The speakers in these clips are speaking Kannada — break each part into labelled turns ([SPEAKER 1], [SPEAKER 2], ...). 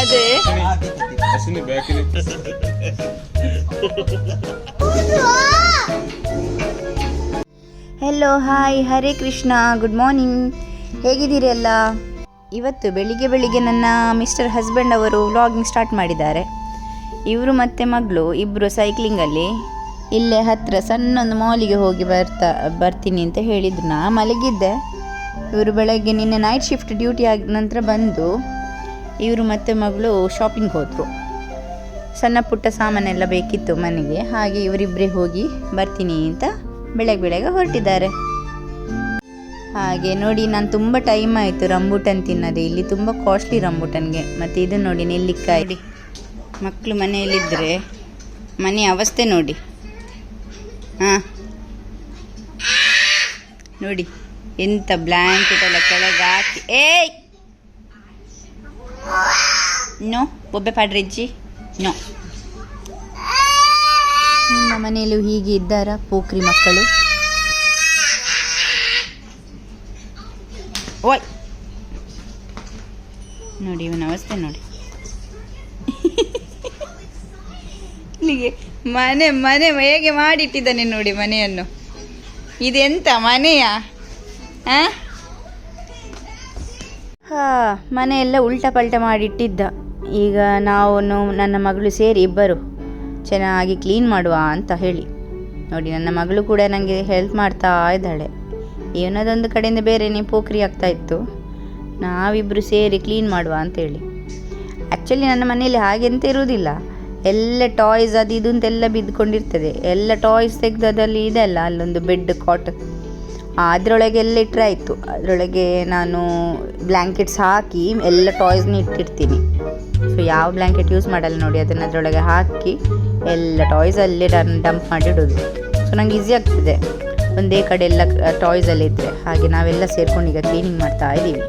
[SPEAKER 1] ಅದೇ hello hi Hare Krishna, good morning. ಹೇಗಿದ್ದೀರಿ ಎಲ್ಲ? ಇವತ್ತು ಬೆಳಿಗ್ಗೆ ನನ್ನ ಮಿಸ್ಟರ್ ಹಸ್ಬೆಂಡ್ ಅವರು ವ್ಲಾಗಿಂಗ್ ಸ್ಟಾರ್ಟ್ ಮಾಡಿದ್ದಾರೆ. ಇವರು ಮತ್ತು ಮಗಳು ಇಬ್ಬರು ಸೈಕ್ಲಿಂಗಲ್ಲಿ ಇಲ್ಲೇ ಹತ್ತಿರ ಸಣ್ಣೊಂದು ಮಾಲಿಗೆ ಹೋಗಿ ಬರ್ತೀನಿ ಅಂತ ಹೇಳಿದ್ರು. ನಾ ಮಲಗಿದ್ದೆ. ಇವರು ಬೆಳಗ್ಗೆ ನಿನ್ನೆ ನೈಟ್ ಶಿಫ್ಟ್ ಡ್ಯೂಟಿ ಆದ ನಂತರ ಬಂದು ಇವರು ಮತ್ತು ಮಗಳು ಶಾಪಿಂಗ್ ಹೋದರು. ಸಣ್ಣ ಪುಟ್ಟ ಸಾಮಾನೆಲ್ಲ ಬೇಕಿತ್ತು ಮನೆಗೆ. ಹಾಗೆ ಇವರಿಬ್ಬರೇ ಹೋಗಿ ಬರ್ತೀನಿ ಅಂತ ಬೆಳಗ್ಗೆ ಹೊರಟಿದ್ದಾರೆ. ಹಾಗೆ ನೋಡಿ, ನಾನು ತುಂಬ ಟೈಮ್ ಆಯಿತು ರಂಬೂಟನ್ ತಿನ್ನೋದು. ಇಲ್ಲಿ ತುಂಬ ಕಾಸ್ಟ್ಲಿ ರಂಬೂಟನ್ಗೆ. ಮತ್ತು ಇದು ನೋಡಿ ನೆಲ್ಲಿಕಾಯಿ. ಮಕ್ಕಳು ಮನೆಯಲ್ಲಿದ್ದರೆ ಮನೆ ಅವಸ್ಥೆ ನೋಡಿ. ಹಾಂ ನೋಡಿ ಎಂಥ ಬ್ಲ್ಯಾಂಕೆಟ್ ಎಲ್ಲ ಕೆಳಗೆ ಹಾಕಿ. ಏಯ್ ನೋ ಬೊಬ್ಬೆ ಪಾಡ್ರೆಜ್ಜಿ ನೋ. ನಿಮ್ಮ ಮನೆಯಲ್ಲೂ ಹೀಗೆ ಇದ್ದಾರಾ ಪೋಖ್ರಿ ಮಕ್ಕಳು? ಓಯ್ ನೋಡಿ ಇವನ ಅವಸ್ಥೆ ನೋಡಿ. ಇಲ್ಲಿಗೆ ಮನೆ ಹೇಗೆ ಮಾಡಿಟ್ಟಿದ್ದಾನೆ ನೋಡಿ ಮನೆಯನ್ನು. ಇದೆಂತ ಮನೆಯಾ? ಮನೆಯೆಲ್ಲ ಉಲ್ಟಾ ಪಲ್ಟ ಮಾಡಿಟ್ಟಿದ್ದ. ಈಗ ನಾವು ನನ್ನ ಮಗಳು ಸೇರಿ ಇಬ್ಬರು ಚೆನ್ನಾಗಿ ಕ್ಲೀನ್ ಮಾಡುವ ಅಂತ ಹೇಳಿ ನೋಡಿ. ನನ್ನ ಮಗಳು ಕೂಡ ನನಗೆ ಹೆಲ್ಪ್ ಮಾಡ್ತಾ ಇದ್ದಾಳೆ. ಏನದೊಂದು ಕಡೆಯಿಂದ ಬೇರೆನೇ ಪೋಖ್ರಿ ಆಗ್ತಾಯಿತ್ತು. ನಾವಿಬ್ಬರು ಸೇರಿ ಕ್ಲೀನ್ ಮಾಡುವ ಅಂತೇಳಿ. ಆ್ಯಕ್ಚುಲಿ ನನ್ನ ಮನೆಯಲ್ಲಿ ಹಾಗೆಂತ ಇರುವುದಿಲ್ಲ. ಎಲ್ಲ ಟಾಯ್ಸ್ ಅದು ಇದು ಅಂತೆಲ್ಲ ಬಿದ್ದುಕೊಂಡಿರ್ತದೆ. ಎಲ್ಲ ಟಾಯ್ಸ್ ತೆಗೆದು ಅದರಲ್ಲಿ ಇದೆಲ್ಲ ಅಲ್ಲೊಂದು ಬೆಡ್ ಕಾಟ್ ಅದರೊಳಗೆ ಎಲ್ಲ ಇಟ್ಟರೆ ಆಯಿತು. ಅದರೊಳಗೆ ನಾನು ಬ್ಲ್ಯಾಂಕೆಟ್ಸ್ ಹಾಕಿ ಎಲ್ಲ ಟಾಯ್ಸ್ನ ಇಟ್ಟಿರ್ತೀನಿ. ಸೊ ಯಾವ ಬ್ಲ್ಯಾಂಕೆಟ್ ಯೂಸ್ ಮಾಡಲ್ಲ ನೋಡಿ, ಅದನ್ನು ಅದರೊಳಗೆ ಹಾಕಿ ಎಲ್ಲ ಟಾಯ್ಸ್ ಅಲ್ಲೇ ಡಂಪ್ ಮಾಡಿಡೋದು. ಸೊ ನಂಗೆ ಈಸಿ ಆಗ್ತದೆ ಒಂದೇ ಕಡೆ ಎಲ್ಲ ಟಾಯ್ಸಲ್ಲಿ ಇದ್ದರೆ. ಹಾಗೆ ನಾವೆಲ್ಲ ಸೇರ್ಕೊಂಡು ಈಗ ಕ್ಲೀನಿಂಗ್ ಮಾಡ್ತಾ ಇದ್ದೀವಿ.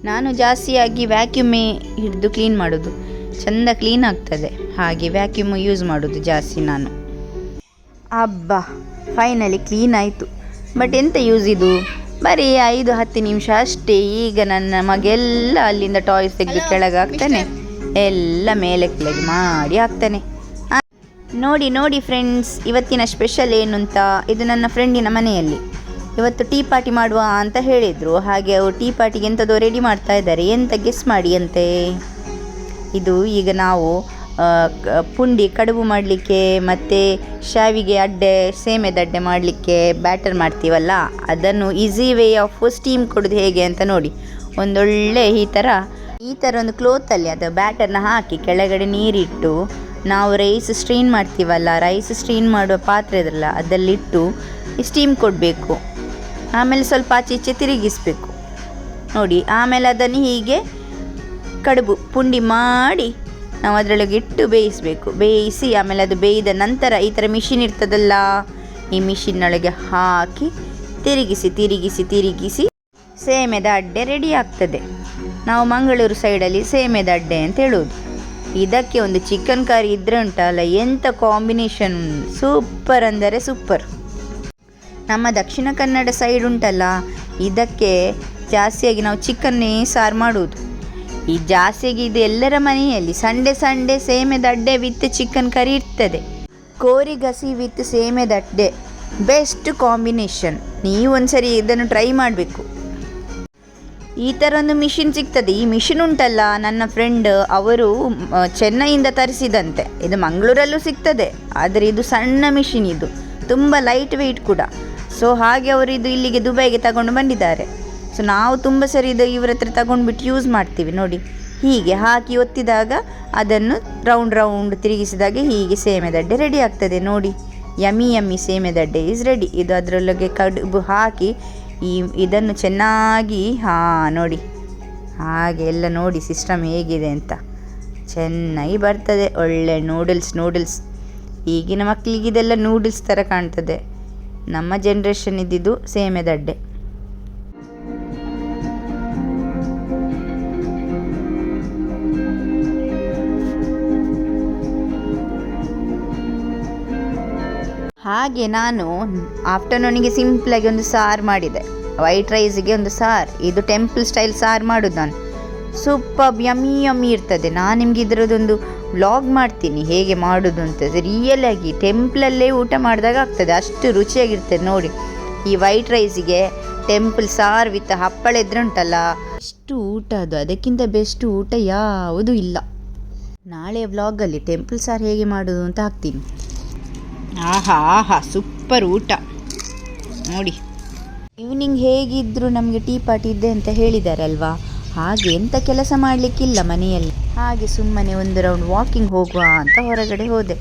[SPEAKER 1] ನಾನು ಜಾಸ್ತಿಯಾಗಿ ವ್ಯಾಕ್ಯೂಮೇ ಹಿಡಿದು ಕ್ಲೀನ್ ಮಾಡೋದು. ಚೆಂದ ಕ್ಲೀನ್ ಆಗ್ತದೆ. ಹಾಗೆ ವ್ಯಾಕ್ಯೂಮ್ ಯೂಸ್ ಮಾಡೋದು ಜಾಸ್ತಿ ನಾನು. ಅಬ್ಬಾ ಫೈನಲಿ ಕ್ಲೀನ್ ಆಯಿತು. ಬಟ್ ಎಂತ ಯೂಸ್ ಇದು? ಬರೀ 5-10 ನಿಮಿಷ ಅಷ್ಟೇ. ಈಗ ನನ್ನ ಮಗೆಲ್ಲ ಅಲ್ಲಿಂದ ಟಾಯ್ಸ್ ತೆಗೆದು ಕೆಳಗೆ ಹಾಕ್ತಾನೆ, ಎಲ್ಲ ಮೇಲೆ ಕೆಳಗೆ ಮಾಡಿ ಹಾಕ್ತಾನೆ. ನೋಡಿ ಫ್ರೆಂಡ್ಸ್, ಇವತ್ತಿನ ಸ್ಪೆಷಲ್ ಏನು ಅಂತ. ಇದು ನನ್ನ ಫ್ರೆಂಡಿನ ಮನೆಯಲ್ಲಿ ಇವತ್ತು ಟೀ ಪಾರ್ಟಿ ಮಾಡುವ ಅಂತ ಹೇಳಿದರು. ಹಾಗೆ ಅವರು ಟೀ ಪಾರ್ಟಿಗೆ ಎಂಥದೋ ರೆಡಿ ಮಾಡ್ತಾ ಇದ್ದಾರೆ. ಎಂತ ಗೆಸ್ ಮಾಡಿ ಅಂತೆ. ಇದು ಈಗ ನಾವು ಪುಂಡಿ ಕಡುಬು ಮಾಡಲಿಕ್ಕೆ ಮತ್ತು ಶಾವಿಗೆ ಅಡ್ಡೆ ಸೇಮೆದ ಅಡ್ಡೆ ಮಾಡಲಿಕ್ಕೆ ಬ್ಯಾಟರ್ ಮಾಡ್ತೀವಲ್ಲ, ಅದನ್ನು ಈಸಿ ವೇ ಆಫ್ ಸ್ಟೀಮ್ ಕೊಡೋದು ಹೇಗೆ ಅಂತ ನೋಡಿ. ಒಂದೊಳ್ಳೆ ಈ ಥರ ಒಂದು ಕ್ಲೋತಲ್ಲಿ ಅದು ಬ್ಯಾಟರ್ನ ಹಾಕಿ ಕೆಳಗಡೆ ನೀರಿಟ್ಟು ನಾವು ರೈಸ್ ಸ್ಟ್ರೀನ್ ಮಾಡ್ತೀವಲ್ಲ, ರೈಸ್ ಸ್ಟ್ರೀನ್ ಮಾಡುವ ಪಾತ್ರೆ ಇದಲ್ಲ ಅದರಲ್ಲಿಟ್ಟು ಸ್ಟೀಮ್ ಕೊಡಬೇಕು. ಆಮೇಲೆ ಸ್ವಲ್ಪ ಆಚೆ ಈಚೆ ತಿರುಗಿಸಬೇಕು ನೋಡಿ. ಆಮೇಲೆ ಅದನ್ನು ಹೀಗೆ ಕಡುಬು ಪುಂಡಿ ಮಾಡಿ ನಾವು ಅದರೊಳಗೆ ಇಟ್ಟು ಬೇಯಿಸಬೇಕು. ಬೇಯಿಸಿ ಆಮೇಲೆ ಅದು ಬೇಯ್ದ ನಂತರ ಈ ಥರ ಮಿಷಿನ್ ಇರ್ತದಲ್ಲ, ಈ ಮಿಷಿನ್ನೊಳಗೆ ಹಾಕಿ ತಿರುಗಿಸಿ ಸೇಮೆದ ಅಡ್ಡೆ ರೆಡಿ ಆಗ್ತದೆ. ನಾವು ಮಂಗಳೂರು ಸೈಡಲ್ಲಿ ಸೇಮೆದ ಅಡ್ಡೆ ಅಂತ ಹೇಳೋದು. ಇದಕ್ಕೆ ಒಂದು ಚಿಕನ್ ಕರಿ ಇದ್ರೆ ಉಂಟಲ್ಲ, ಎಂಥ ಕಾಂಬಿನೇಷನ್, ಸೂಪರ್ ಅಂದರೆ ಸೂಪರ್. ನಮ್ಮ ದಕ್ಷಿಣ ಕನ್ನಡ ಸೈಡ್ ಉಂಟಲ್ಲ, ಇದಕ್ಕೆ ಜಾಸ್ತಿಯಾಗಿ ನಾವು ಚಿಕನ್ನೇ ಸಾರು ಮಾಡುವುದು. ಈ ಜಾಸ್ತಿಗೆ ಇದು ಎಲ್ಲರ ಮನೆಯಲ್ಲಿ ಸಂಡೇ ಸೇಮೆ ದಡ್ಡೆ ವಿತ್ ಚಿಕನ್ ಕರಿ ಇರ್ತದೆ. ಕೋರಿ ಗಸಿ ವಿತ್ ಸೇಮೆ ದಡ್ಡೆ ಬೆಸ್ಟ್ ಕಾಂಬಿನೇಷನ್. ನೀವು ಒಂದ್ಸರಿ ಇದನ್ನು ಟ್ರೈ ಮಾಡಬೇಕು. ಈ ಥರ ಒಂದು ಮಿಷಿನ್ ಸಿಗ್ತದೆ. ಈ ಮಿಷಿನ್ ಉಂಟಲ್ಲ, ನನ್ನ ಫ್ರೆಂಡ್ ಅವರು ಚೆನ್ನೈಯಿಂದ ತರಿಸಿದಂತೆ. ಇದು ಮಂಗಳೂರಲ್ಲೂ ಸಿಗ್ತದೆ, ಆದರೆ ಇದು ಸಣ್ಣ ಮಿಷಿನ್, ಇದು ತುಂಬ ಲೈಟ್ ವೆಯ್ಟ್ ಕೂಡ. ಸೊ ಹಾಗೆ ಅವರು ಇದು ಇಲ್ಲಿಗೆ ದುಬೈಗೆ ತಗೊಂಡು ಬಂದಿದ್ದಾರೆ. ಸೊ ನಾವು ತುಂಬ ಸರಿ ಇದು ಇವರ ಹತ್ರ ತಗೊಂಡ್ಬಿಟ್ಟು ಯೂಸ್ ಮಾಡ್ತೀವಿ. ನೋಡಿ, ಹೀಗೆ ಹಾಕಿ ಒತ್ತಿದಾಗ ಅದನ್ನು ರೌಂಡ್ ತಿರುಗಿಸಿದಾಗ ಹೀಗೆ ಸೇಮೆ ದಡ್ಡೆ ರೆಡಿ ಆಗ್ತದೆ. ನೋಡಿ, ಯಮ್ಮಿ ಸೇಮೆ ದಡ್ಡೆ ಈಸ್ ರೆಡಿ. ಇದು ಅದರೊಳಗೆ ಕಡುಬು ಹಾಕಿ ಇದನ್ನು ಚೆನ್ನಾಗಿ ನೋಡಿ, ಹಾಗೆ ಎಲ್ಲ ನೋಡಿ ಸಿಸ್ಟಮ್ ಹೇಗಿದೆ ಅಂತ. ಚೆನ್ನಾಗಿ ಬರ್ತದೆ. ಒಳ್ಳೆ ನೂಡಲ್ಸ್. ಈಗಿನ ಮಕ್ಕಳಿಗೆ ಇದೆಲ್ಲ ನೂಡಲ್ಸ್ ಥರ ಕಾಣ್ತದೆ. ನಮ್ಮ ಜನ್ರೇಷನ್ ಇದ್ದಿದ್ದು ಸೇಮೆ ದಡ್ಡೆ. ಹಾಗೆ ನಾನು ಆಫ್ಟರ್ನೂನಿಗೆ ಸಿಂಪಲಾಗಿ ಒಂದು ಸಾರು ಮಾಡಿದೆ. ವೈಟ್ ರೈಸಿಗೆ ಒಂದು ಸಾರು. ಇದು ಟೆಂಪಲ್ ಸ್ಟೈಲ್ ಸಾರು ಮಾಡೋದು ನಾನು. ಸೂಪರ್ ಯಮ್ಮಿ ಇರ್ತದೆ. ನಾನು ನಿಮಗೆ ಇದರದೊಂದು ವ್ಲಾಗ್ ಮಾಡ್ತೀನಿ ಹೇಗೆ ಮಾಡೋದು ಅಂತ. ರಿಯಲಾಗಿ ಟೆಂಪಲಲ್ಲೇ ಊಟ ಮಾಡಿದಾಗ ಆಗ್ತದೆ, ಅಷ್ಟು ರುಚಿಯಾಗಿರ್ತದೆ. ನೋಡಿ, ಈ ವೈಟ್ ರೈಸಿಗೆ ಟೆಂಪಲ್ ಸಾರು ವಿತ್ ಹಪ್ಪಳ ಇದ್ರೆ ಉಂಟಲ್ಲ, ಅಷ್ಟು ಊಟ ಅದು. ಅದಕ್ಕಿಂತ ಬೆಸ್ಟ್ ಊಟ ಯಾವುದೂ ಇಲ್ಲ. ನಾಳೆ ವ್ಲಾಗಲ್ಲಿ ಟೆಂಪಲ್ ಸಾರು ಹೇಗೆ ಮಾಡೋದು ಅಂತ ಹಾಕ್ತೀನಿ. ಆಹಾ ಸೂಪರ್ ಊಟ ನೋಡಿ. ಈವ್ನಿಂಗ್ ಹೇಗಿದ್ದರೂ ನಮಗೆ ಟೀ ಪಾರ್ಟಿ ಇದೆ ಅಂತ ಹೇಳಿದಾರಲ್ವಾ, ಹಾಗೆ ಎಂಥ ಕೆಲಸ ಮಾಡಲಿಕ್ಕಿಲ್ಲ ಮನೆಯಲ್ಲಿ. ಹಾಗೆ ಸುಮ್ಮನೆ ಒಂದು ರೌಂಡ್ ವಾಕಿಂಗ್ ಹೋಗುವ ಅಂತ ಹೊರಗಡೆ ಹೋದೆ.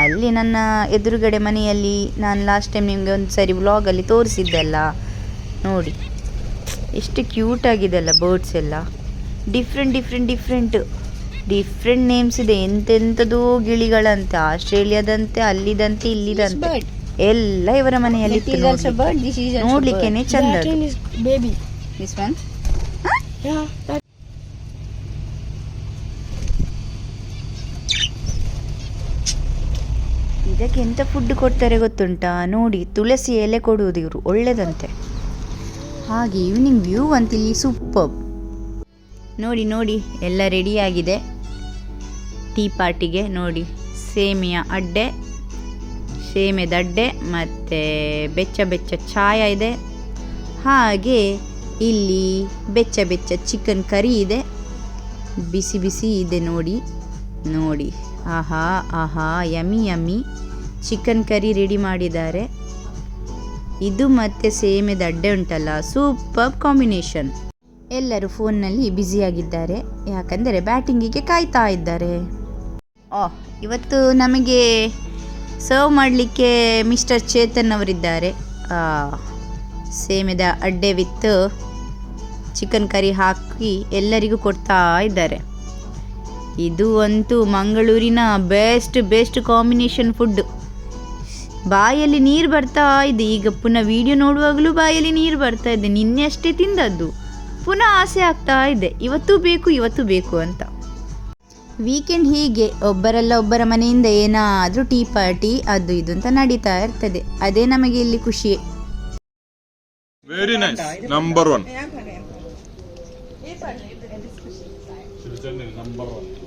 [SPEAKER 1] ಅಲ್ಲಿ ನನ್ನ ಎದುರುಗಡೆ ಮನೆಯಲ್ಲಿ ನಾನು ಲಾಸ್ಟ್ ಟೈಮ್ ನಿಮಗೆ ಒಂದು ಸರಿ ವ್ಲಾಗಲ್ಲಿ ತೋರಿಸಿದ್ದೆಲ್ಲ. ನೋಡಿ ಎಷ್ಟು ಕ್ಯೂಟ್ ಆಗಿದೆ ಅಲ್ಲ ಬರ್ಡ್ಸ್ ಎಲ್ಲ. ಡಿಫ್ರೆಂಟ್ ನೇಮ್ಸ್ ಇದೆ. ಎಂತೆಂಥದೋ ಗಿಳಿಗಳಂತೆ, ಆಸ್ಟ್ರೇಲಿಯಾದಂತೆ, ಅಲ್ಲಿದಂತೆ, ಇಲ್ಲಿದಂತೆ ಎಲ್ಲ ಇವರ ಮನೆಯಲ್ಲಿ ನೋಡ್ಲಿಕ್ಕೇನೆ ಚಂದ. ಇದಕ್ಕೆ ಎಂತ ಫುಡ್ ಕೊಡ್ತಾರೆ ಗೊತ್ತುಂಟಾ? ನೋಡಿ, ತುಳಸಿ ಎಲೆ ಕೊಡುವುದು ಇವರು, ಒಳ್ಳೆದಂತೆ. ಹಾಗೆ ಈವ್ನಿಂಗ್ ವ್ಯೂ ಅಂತ ಇಲ್ಲಿ ಸೂಪರ್. ನೋಡಿ ಎಲ್ಲ ರೆಡಿಯಾಗಿದೆ ಟೀ ಪಾರ್ಟಿಗೆ. ನೋಡಿ, ಸೇಮೆ ದಡ್ಡೆ ಮತ್ತು ಬೆಚ್ಚ ಚಾಯ ಇದೆ. ಹಾಗೆ ಇಲ್ಲಿ ಬೆಚ್ಚ ಚಿಕನ್ ಕರಿ ಇದೆ, ಬಿಸಿ ಇದೆ. ನೋಡಿ ಆಹಾ ಯಮ್ಮಿ ಚಿಕನ್ ಕರಿ ರೆಡಿ ಮಾಡಿದ್ದಾರೆ. ಇದು ಮತ್ತು ಸೇಮೆ ದಡ್ಡೆ ಉಂಟಲ್ಲ, ಸೂಪರ್ ಕಾಂಬಿನೇಷನ್. ಎಲ್ಲರೂ ಫೋನ್ನಲ್ಲಿ ಬ್ಯುಸಿಯಾಗಿದ್ದಾರೆ, ಯಾಕಂದರೆ ಬ್ಯಾಟಿಂಗಿಗೆ ಕಾಯ್ತಾ ಇದ್ದಾರೆ. ಇವತ್ತು ನಮಗೆ ಸರ್ವ್ ಮಾಡಲಿಕ್ಕೆ ಮಿಸ್ಟರ್ ಚೇತನ್ ಅವರಿದ್ದಾರೆ. ಸೇಮೆದ ಅಡ್ಡೆ ವಿತ್ ಚಿಕನ್ ಕರಿ ಹಾಕಿ ಎಲ್ಲರಿಗೂ ಕೊಡ್ತಾ ಇದ್ದಾರೆ. ಇದು ಅಂತೂ ಮಂಗಳೂರಿನ ಬೆಸ್ಟ್ ಕಾಂಬಿನೇಷನ್ ಫುಡ್. ಬಾಯಲ್ಲಿ ನೀರು ಬರ್ತಾ ಇದೆ. ಈಗ ಪುನಃ ವಿಡಿಯೋ ನೋಡುವಾಗಲೂ ಬಾಯಲ್ಲಿ ನೀರು ಬರ್ತಾ ಇದೆ. ನಿನ್ನೆ ಅಷ್ಟೇ ತಿಂದದ್ದು, ಪುನಃ ಆಸೆ ಆಗ್ತಾ ಇದೆ ಇವತ್ತು ಬೇಕು ಅಂತ. ವೀಕೆಂಡ್ ಹೀಗೆ ಒಬ್ಬರ ಮನೆಯಿಂದ ಏನಾದರೂ ಟೀ ಪಾರ್ಟಿ ಅದು ಇದು ಅಂತ ನಡೀತಾ ಇರ್ತದೆ. ಅದೇ ನಮಗೆ ಇಲ್ಲಿ ಖುಷಿ.
[SPEAKER 2] Very nice. ನಂಬರ್ 1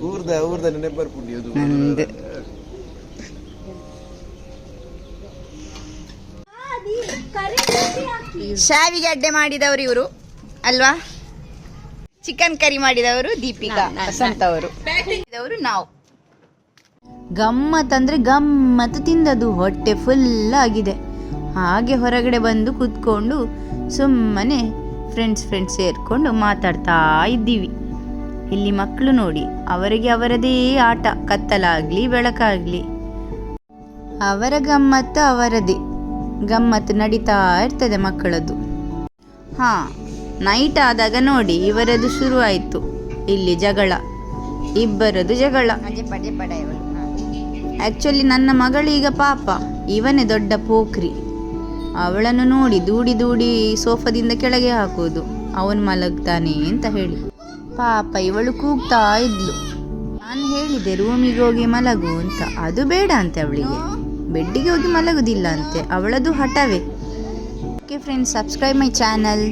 [SPEAKER 2] ಊರ್ದ ನೆನಪರ್ ಪುಣ್ಯದು.
[SPEAKER 1] ಶಾವಿಗೆ ಅಡ್ಡೆ ಮಾಡಿದವರು ಇವರು ಅಲ್ವಾ? ಚಿಕನ್ ಕರಿ ಮಾಡಿದವರು ದೀಪಿಕಾ ವಸಂತ ಅವರು, ನಾವು. ಗಮ್ಮತ್ತು ತಿಂದದ್ದು, ಹೊಟ್ಟೆ ಫುಲ್ ಆಗಿದೆ. ಹಾಗೆ ಹೊರಗಡೆ ಬಂದು ಕೂತ್ಕೊಂಡು ಸುಮ್ಮನೆ ಫ್ರೆಂಡ್ಸ್ ಸೇರಿಕೊಂಡು ಮಾತಾಡ್ತಾ ಇದ್ದೀವಿ. ಇಲ್ಲಿ ಮಕ್ಕಳು ನೋಡಿ, ಅವರಿಗೆ ಅವರದೇ ಆಟ, ಕತ್ತಲಾಗಲಿ ಬೆಳಕಾಗಲಿ ಅವರ ಅವರದೇ ಗಮ್ಮತ್ತು ನಡೀತಾ ಇರ್ತದೆ ಮಕ್ಕಳದ್ದು. ನೈಟ್ ಆದಾಗ ನೋಡಿ ಇವರದು ಶುರು ಆಯಿತು. ಇಲ್ಲಿ ಇಬ್ಬರದು ಜಗಳ. ಆ್ಯಕ್ಚುಲಿ ನನ್ನ ಮಗಳೀಗ ಪಾಪ, ಇವನೇ ದೊಡ್ಡ ಪೋಖ್ರಿ. ಅವಳನ್ನು ನೋಡಿ ದೂಡಿ ಸೋಫಾದಿಂದ ಕೆಳಗೆ ಹಾಕುವುದು, ಅವನು ಮಲಗ್ತಾನೆ ಅಂತ ಹೇಳಿ. ಪಾಪ ಇವಳು ಕೂಗ್ತಾ ಇದ್ಲು. ನಾನು ಹೇಳಿದೆ ರೂಮಿಗೆ ಹೋಗಿ ಮಲಗು ಅಂತ, ಅದು ಬೇಡ ಅಂತೆ ಅವಳಿಗೆ. ಬೆಡ್ಡಿಗೆ ಹೋಗಿ ಮಲಗುದಿಲ್ಲ ಅಂತೆ, ಅವಳದು ಹಠವೇ. Okay friends, subscribe my channel.